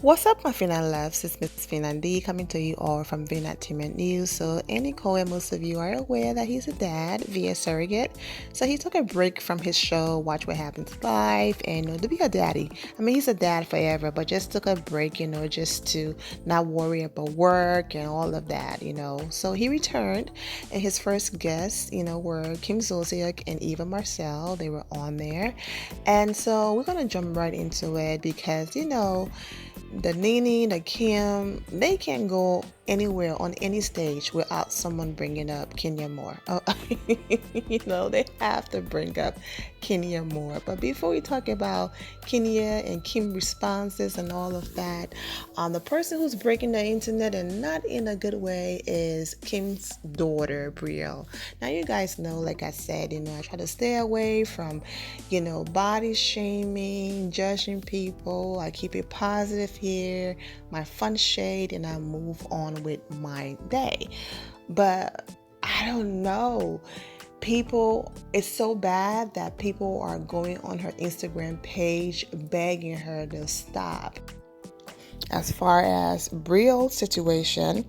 What's up, my Finland loves? It's Miss Finland D coming to you all from Entertainment News. So, Andy Cohen, most of you are aware that he's a dad via surrogate. So, he took a break from his show, Watch What Happens Live, and to be a daddy. I mean, he's a dad forever, but just took a break, just to not worry about work and all of that. So, he returned, and his first guests, were Kim Zolciak and Eva Marcel. They were on there. And so, we're going to jump right into it because, the Nene, the Kim, they can't go anywhere on any stage without someone bringing up Kenya Moore. Oh, they have to bring up Kenya Moore. But before we talk about Kenya and Kim responses and all of that, the person who's breaking the internet and not in a good way is Kim's daughter, Brielle. Now, you guys know, like I said, I try to stay away from, body shaming, judging people. I keep it positive here, my fun shade, and I move on with my day. But I don't know. It's so bad that people are going on her Instagram page begging her to stop. As far as Brielle's situation,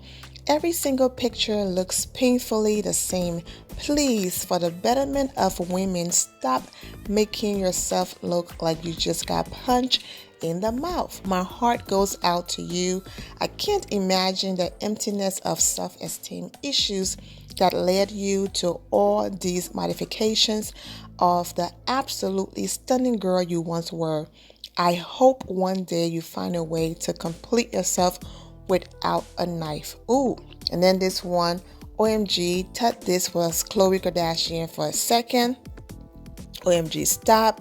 every single picture looks painfully the same. Please, for the betterment of women, stop making yourself look like you just got punched in the mouth. My heart goes out to you. I can't imagine the emptiness of self-esteem issues that led you to all these modifications of the absolutely stunning girl you once were. I hope one day you find a way to complete yourself without a knife. Ooh, and then this one, OMG, thought this was Khloe Kardashian for a second. OMG, stop.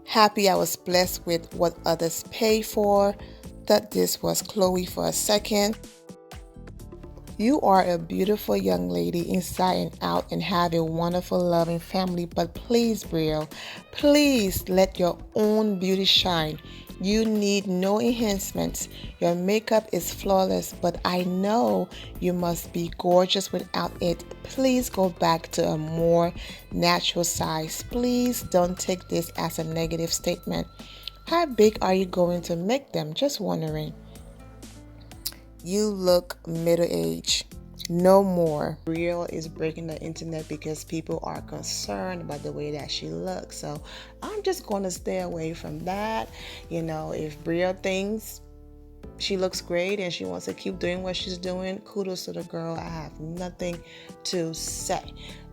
Happy I was blessed with what others pay for. Thought this was Khloe for a second. You are a beautiful young lady inside and out and have a wonderful, loving family. But please, Brielle, please let your own beauty shine. You need no enhancements. Your makeup is flawless, but I know you must be gorgeous without it. Please go back to a more natural size. Please don't take this as a negative statement. How big are you going to make them? Just wondering. You look middle-aged. No more. Brielle is breaking the internet because people are concerned about the way that she looks. So I'm just going to stay away from that. If Brielle thinks she looks great and she wants to keep doing what she's doing, kudos to the girl. I have nothing to say.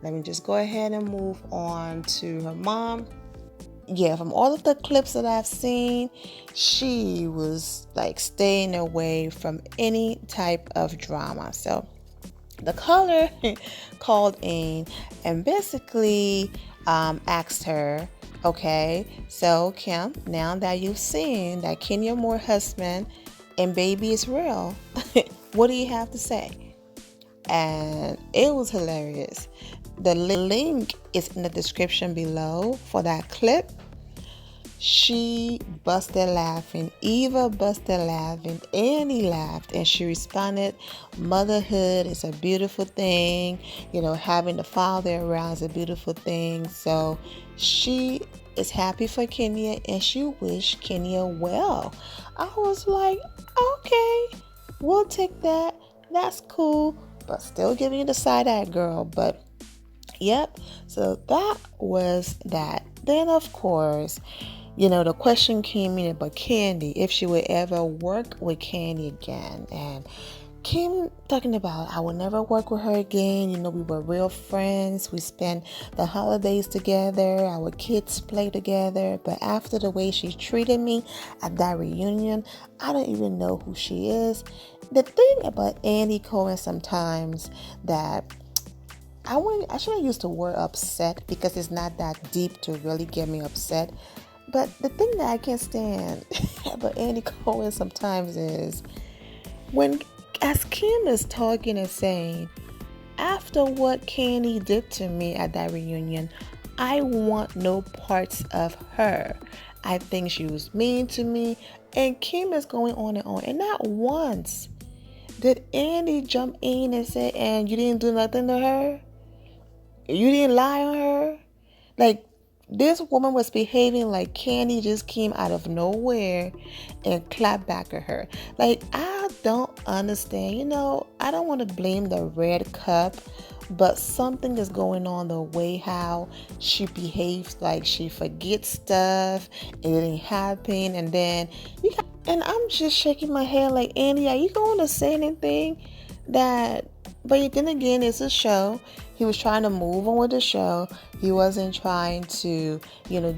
Let me just go ahead and move on to her mom. Yeah, from all of the clips that I've seen, she was like staying away from any type of drama. So the caller called in and basically asked her, okay, so Kim, now that you've seen that Kenya Moore husband and baby is real, what do you have to say? And it was hilarious. The link is in the description below for that clip. She busted laughing. Eva busted laughing. Annie laughed and she responded, motherhood is a beautiful thing. Having the father around is a beautiful thing. So she is happy for Kenya and she wished Kenya well. I was like, okay, we'll take that. That's cool. But still giving you the side-eye, girl. But yep, so that was that. Then, of course, the question came in about Kandi, if she would ever work with Kandi again. And Kim talking about, I will never work with her again. We were real friends. We spent the holidays together. Our kids play together. But after the way she treated me at that reunion, I don't even know who she is. The thing about Andy Cohen sometimes that I shouldn't use the word upset because it's not that deep to really get me upset. But the thing that I can't stand about Andy Cohen sometimes is as Kim is talking and saying, after what Kandi did to me at that reunion, I want no parts of her. I think she was mean to me. And Kim is going on. And not once did Andy jump in and say, and you didn't do nothing to her? You didn't lie on her? Like, This woman was behaving like Kandi just came out of nowhere and clapped back at her. Like, I don't understand. I don't want to blame the red cup, but something is going on the way how she behaves, like she forgets stuff, it didn't happen, and then and I'm just shaking my head like, Andy, are you going to say anything that? But then again, it's a show. He was trying to move on with the show. He wasn't trying to,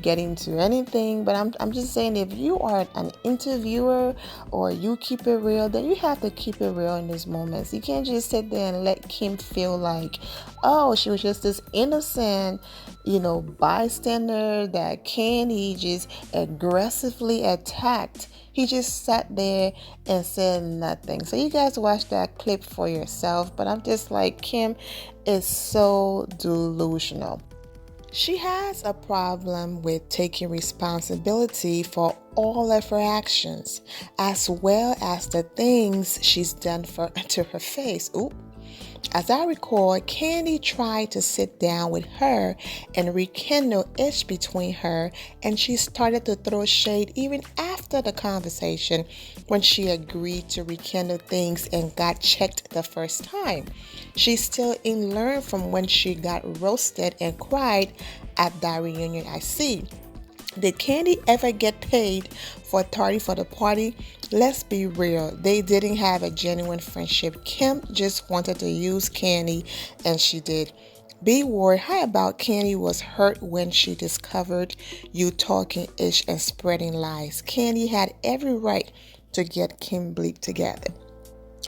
get into anything. But I'm just saying, if you are an interviewer or you keep it real, then you have to keep it real in these moments. You can't just sit there and let Kim feel like, oh, she was just this innocent, bystander that Kandi just aggressively attacked. He just sat there and said nothing. So you guys watch that clip for yourself. But I'm just like, Kim is so delusional. She has a problem with taking responsibility for all of her actions, as well as the things she's done to her face. Ooh. As I recall, Kandi tried to sit down with her and rekindle ish between her, and she started to throw shade even after the conversation when she agreed to rekindle things and got checked the first time. She still ain't learned from when she got roasted and cried at that reunion. I see. Did Kandi ever get paid for tardy for the party? Let's be real. They didn't have a genuine friendship. Kim just wanted to use Kandi, and she did. Be worried. How about Kandi was hurt when she discovered you talking ish and spreading lies? Kandi had every right to get Kim bleep together.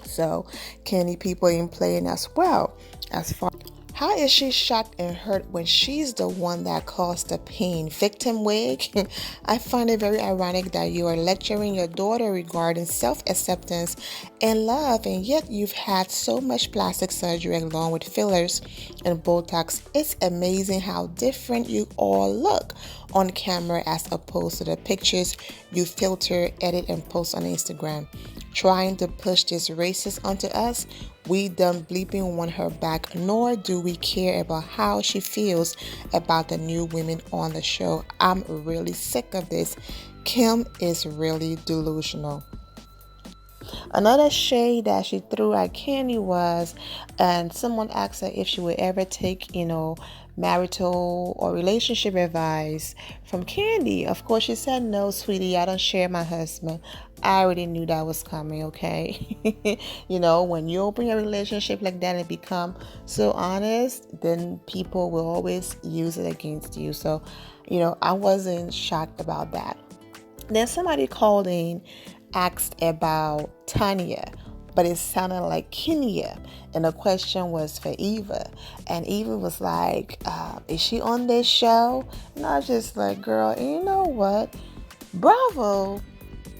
So Kandi people ain't playing as well. As far how is she shocked and hurt when she's the one that caused the pain? Victim wig? I find it very ironic that you are lecturing your daughter regarding self-acceptance and love, and yet you've had so much plastic surgery along with fillers and Botox. It's amazing how different you all look on camera as opposed to the pictures you filter, edit, and post on Instagram. Trying to push this racist onto us, we don't bleeping want her back, nor do we care about how she feels about the new women on the show. I'm really sick of this. Kim is really delusional. Another shade that she threw at Kandi was, and someone asked her if she would ever take, marital or relationship advice from Kandi. Of course, she said, no, sweetie, I don't share my husband. I already knew that was coming, okay? When you open your relationship like that and become so honest, then people will always use it against you. So, I wasn't shocked about that. Then somebody called in, asked about Tanya, but it sounded like Kenya, and the question was for Eva, and Eva was like, is she on this show? And I was just like, girl, you know what, bravo.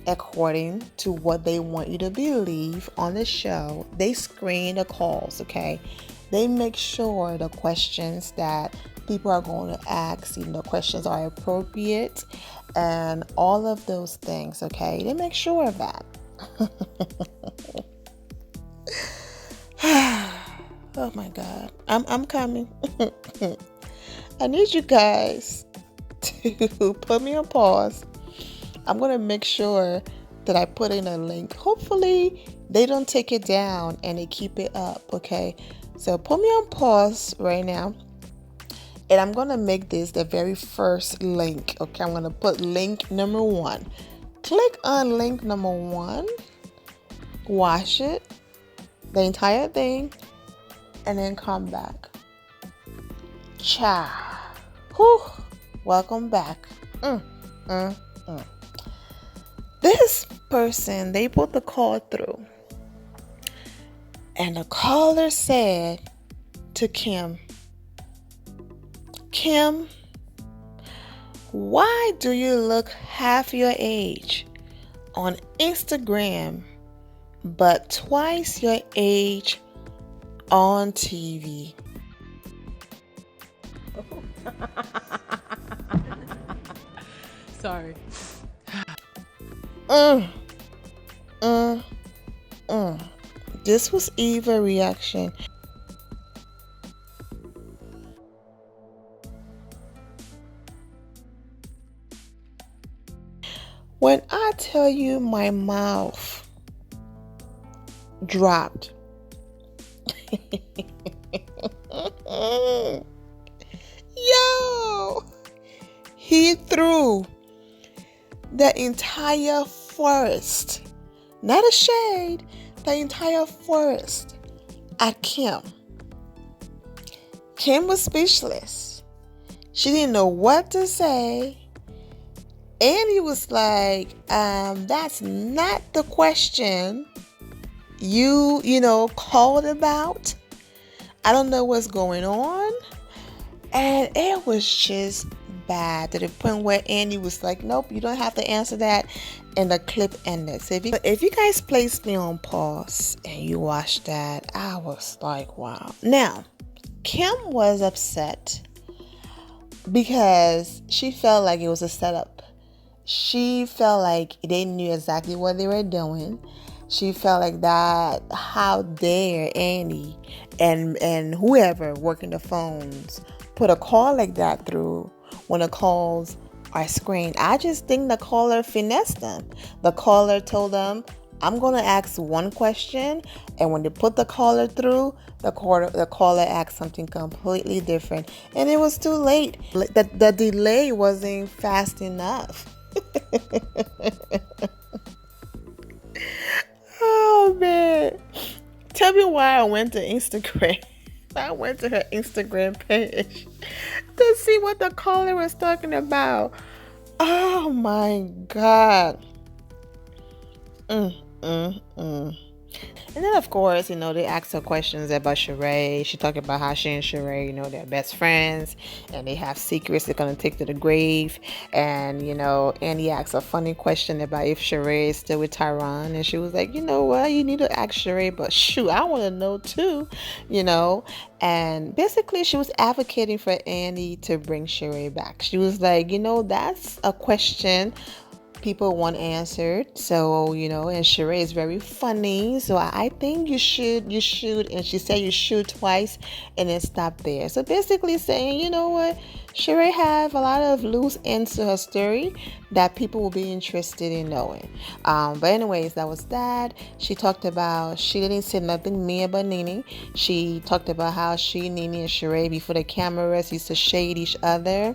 According to what they want you to believe on the show, they screen the calls, okay? They make sure the questions that people are going to ask, the questions are appropriate and all of those things, okay? They make sure of that. Oh my God. I'm coming. I need you guys to put me on pause. I'm going to make sure that I put in a link. Hopefully they don't take it down and they keep it up, okay? So put me on pause right now. And I'm going to make this the very first link, okay? I'm going to put link number 1. Click on link number 1. Watch it, the entire thing, and then come back. Ciao. Whew. Welcome back. This person, they put the call through, and the caller said to Kim, Kim, why do you look half your age on Instagram, but twice your age on TV? Sorry. This was Eva's reaction. When I tell you my mouth dropped. Yo! He threw the entire forest, not a shade, the entire forest at Kim. Kim was speechless. She didn't know what to say. And he was like, that's not the question you called about. I don't know what's going on. And it was just bad to the point where Andy was like, nope, you don't have to answer that. And the clip ended. So if you guys placed me on pause and you watched that, I was like, wow. Now, Kim was upset because she felt like it was a setup. She felt like they knew exactly what they were doing. She felt like that, how dare Annie and whoever working the phones put a call like that through when the calls are screened. I just think the caller finessed them. The caller told them, I'm going to ask one question, and when they put the caller through, the caller asked something completely different, and it was too late. The delay wasn't fast enough. Oh man, tell me why I went to Instagram. I went to her Instagram page to see what the caller was talking about. Oh my God. And then, of course, they asked her questions about Sheree. She talked about how she and Sheree, they're best friends and they have secrets they're going to take to the grave. And, Andy asked a funny question about if Sheree is still with Tyron. And she was like, you know what? You need to ask Sheree, but shoot, I want to know too, And basically, she was advocating for Andy to bring Sheree back. She was like, that's a question people want answered. So, and Sheree is very funny. So I think you should. And she said you should twice and then stop there. So basically saying, you know what? Sheree have a lot of loose ends to her story that people will be interested in knowing. But anyways, that was that. She talked about, she didn't say nothing mean about Nene. She talked about how Nene and Sheree before the cameras used to shade each other.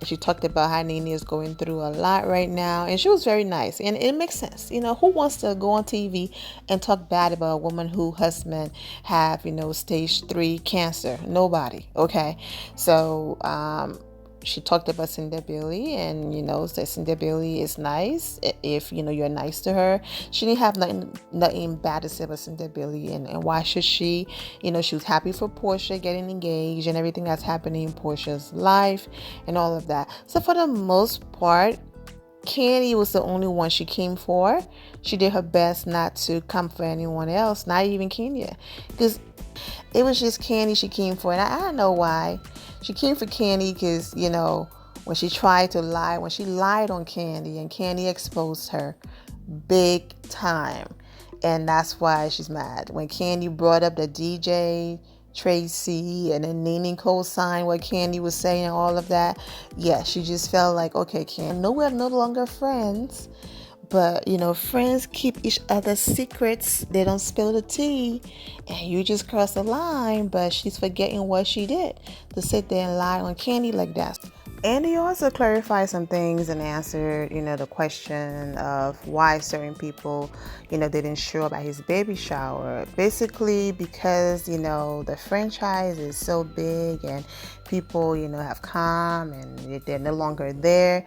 She talked about how Nene is going through a lot right now. And she was very nice. And it makes sense. Who wants to go on TV and talk bad about a woman whose husband have, stage 3 cancer? Nobody. Okay. So, she talked about Cindy Billy and, said Cindy Billy is nice if, you're nice to her. She didn't have nothing bad to say about Cindy Billy. And why should she? She was happy for Portia getting engaged and everything that's happening in Portia's life and all of that. So for the most part, Kandi was the only one she came for. She did her best not to come for anyone else, not even Kenya. Because it was just Kandi she came for. And I don't know why. She came for Kandi because, when she tried to lie, when she lied on Kandi and Kandi exposed her big time. And that's why she's mad. When Kandi brought up the DJ, Tracy, and then Nene co-signed what Kandi was saying and all of that, yeah, she just felt like, okay, Kandi, no, we're no longer friends. But, friends keep each other's secrets. They don't spill the tea. And you just crossed the line. But she's forgetting what she did to sit there and lie on Kandi like that. And he also clarified some things and answered, the question of why certain people, didn't show up at his baby shower. Basically because, the franchise is so big and people, have come and they're no longer there.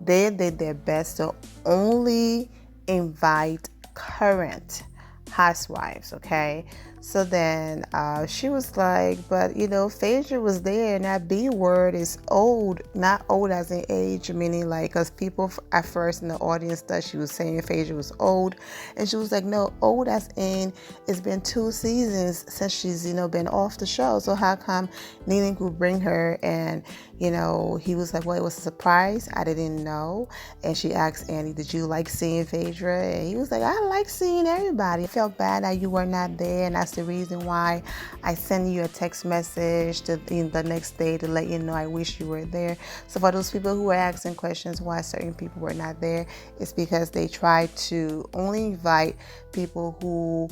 They did their best to only invite current housewives, okay? So then she was like, but Phaedra was there, and that B word is old, not old as in age, meaning like, because people at first in the audience thought she was saying Phaedra was old, and she was like, no, old as in it's been 2 seasons since she's been off the show. So how come Nene could bring her? And he was like, well, it was a surprise, I didn't know. And she asked Andy, did you like seeing Phaedra? And he was like, I like seeing everybody. I felt bad that you were not there, and I That's the reason why I send you a text message the next day to let you know I wish you were there. So for those people who are asking questions why certain people were not there, it's because they try to only invite people who,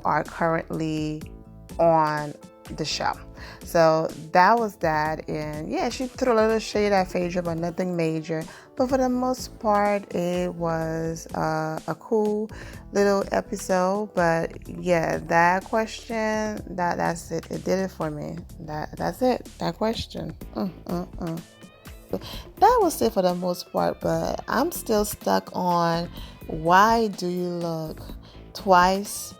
are currently on the show. So that was that. And yeah, she threw a little shade at Phaedra, but nothing major. But for the most part, it was a cool little episode. But yeah, that question, that's it. It did it for me. That's it. That question. That was it for the most part. But I'm still stuck on, why do you look twice?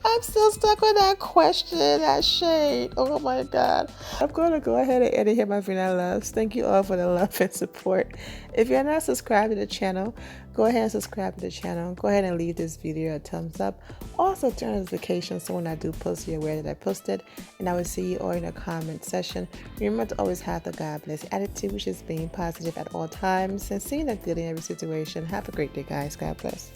I'm still stuck with that question, that shade. Oh my God. I'm going to go ahead and edit here my Vina loves. Thank you all for the love and support. If you're not subscribed to the channel, go ahead and subscribe to the channel. Go ahead and leave this video a thumbs up. Also turn notifications so when I do post, you're aware that I posted. And I will see you all in the comment section. Remember to always have the God bless attitude, which is being positive at all times and seeing the good in every situation. Have a great day, guys. God bless.